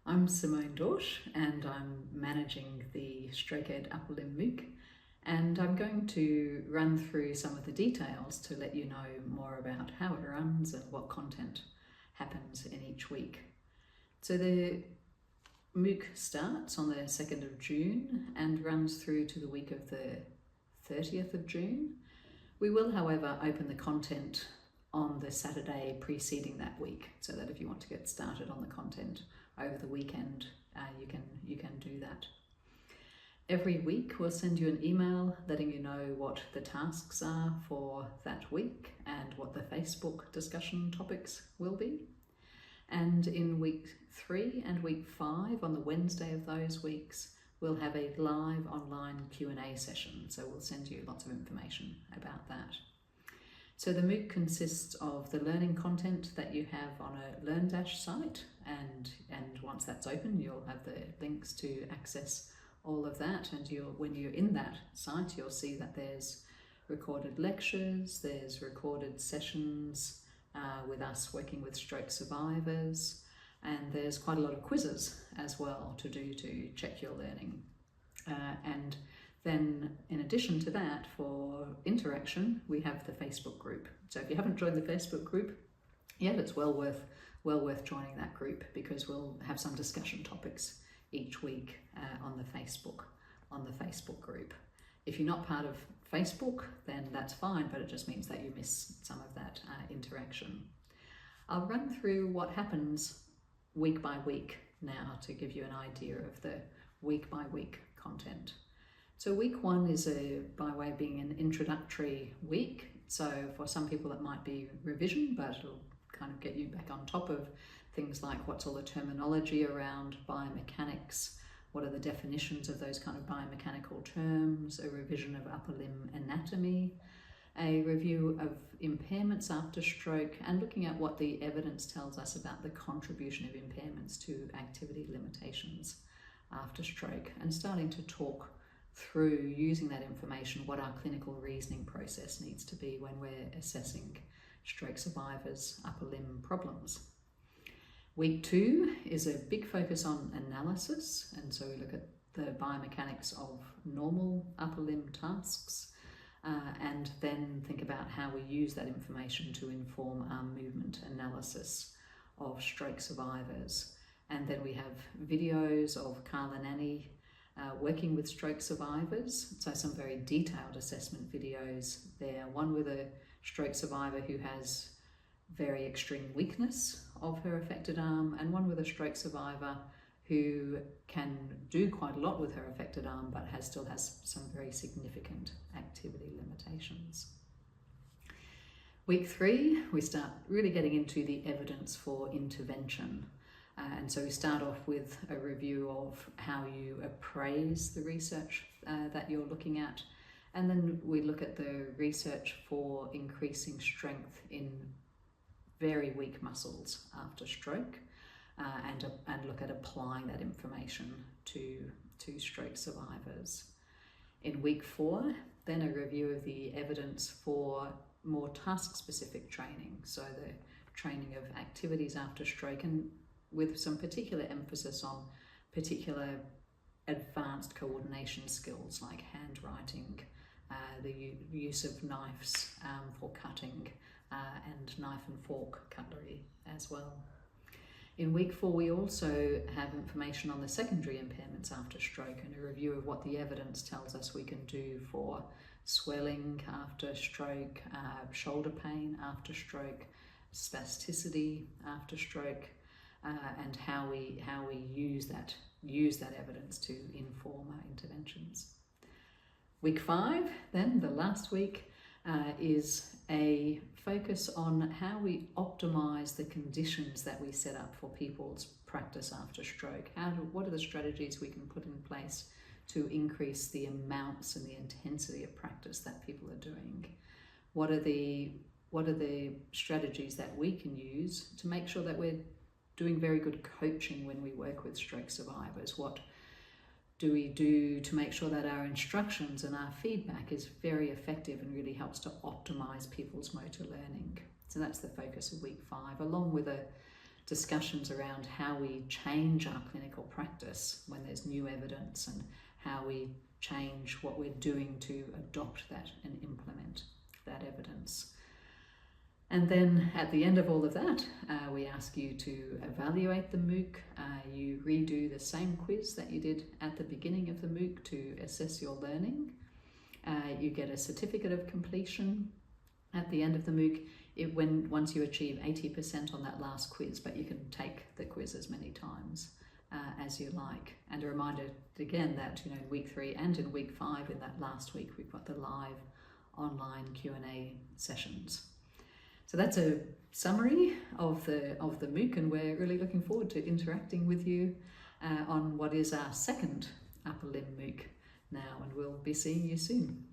I'm Simone Dorsch and I'm managing the StrokeEd Upper Limb MOOC, and I'm going to run through some of the details to let you know more about how it runs and what content happens in each week. So the MOOC starts on the 2nd of June and runs through to the week of the 30th of June. We will, however, open the content on the Saturday preceding that week, so that if you want to get started on the content over the weekend, you can do that. Every week we'll send you an email letting you know what the tasks are for that week and what the Facebook discussion topics will be. And in week 3 and week 5, on the Wednesday of those weeks, we'll have a live online Q&A session, so we'll send you lots of information about that. So the MOOC consists of the learning content that you have on a LearnDash site, and once that's open, you'll have the links to access all of that. And when you're in that site, you'll see that there's recorded lectures, there's recorded sessions with us working with stroke survivors, and there's quite a lot of quizzes as well to do to check your learning. And then in addition to that, for interaction, we have the Facebook group. So if you haven't joined the Facebook group yet, it's well worth joining that group, because we'll have some discussion topics each week on the Facebook group. If you're not part of Facebook, then that's fine, but it just means that you miss some of that interaction. I'll run through what happens week by week now to give you an idea of the week by week content. So week 1 is by way of being an introductory week. So for some people it might be revision, but it'll kind of get you back on top of things like what's all the terminology around biomechanics, what are the definitions of those kind of biomechanical terms, a revision of upper limb anatomy, a review of impairments after stroke, and looking at what the evidence tells us about the contribution of impairments to activity limitations after stroke, and starting to talk through, using that information, what our clinical reasoning process needs to be when we're assessing stroke survivors' upper limb problems. Week 2 is a big focus on analysis, and so we look at the biomechanics of normal upper limb tasks, and then think about how we use that information to inform our movement analysis of stroke survivors. And then we have videos of Carl and Annie working with stroke survivors, so some very detailed assessment videos there. One with a stroke survivor who has very extreme weakness of her affected arm, and one with a stroke survivor who can do quite a lot with her affected arm but still has some very significant activity limitations. Week 3, we start really getting into the evidence for intervention. And so we start off with a review of how you appraise the research that you're looking at, and then we look at the research for increasing strength in very weak muscles after stroke, and look at applying that information to stroke survivors. In week 4, then a review of the evidence for more task-specific training, so the training of activities after stroke, and with some particular emphasis on particular advanced coordination skills like handwriting, the use of knives for cutting, and knife and fork cutlery as well. In week 4, we also have information on the secondary impairments after stroke, and a review of what the evidence tells us we can do for swelling after stroke, shoulder pain after stroke, spasticity after stroke, and how we use that evidence to inform our interventions. Week 5, then, the last week, is a focus on how we optimize the conditions that we set up for people's practice after stroke. What are the strategies we can put in place to increase the amounts and the intensity of practice that people are doing? What are the strategies that we can use to make sure that we're doing very good coaching when we work with stroke survivors? What do we do to make sure that our instructions and our feedback is very effective and really helps to optimize people's motor learning? So that's the focus of week 5, along with a discussions around how we change our clinical practice when there's new evidence, and how we change what we're doing to adopt that and implement that evidence. And then at the end of all of that, we ask you to evaluate the MOOC. You redo the same quiz that you did at the beginning of the MOOC to assess your learning. You get a certificate of completion at the end of the MOOC once you achieve 80% on that last quiz, but you can take the quiz as many times as you like. And a reminder again that in week 3 and in week 5, in that last week, we've got the live online Q&A sessions. So that's a summary of the MOOC, and we're really looking forward to interacting with you on what is our second upper limb MOOC now, and we'll be seeing you soon.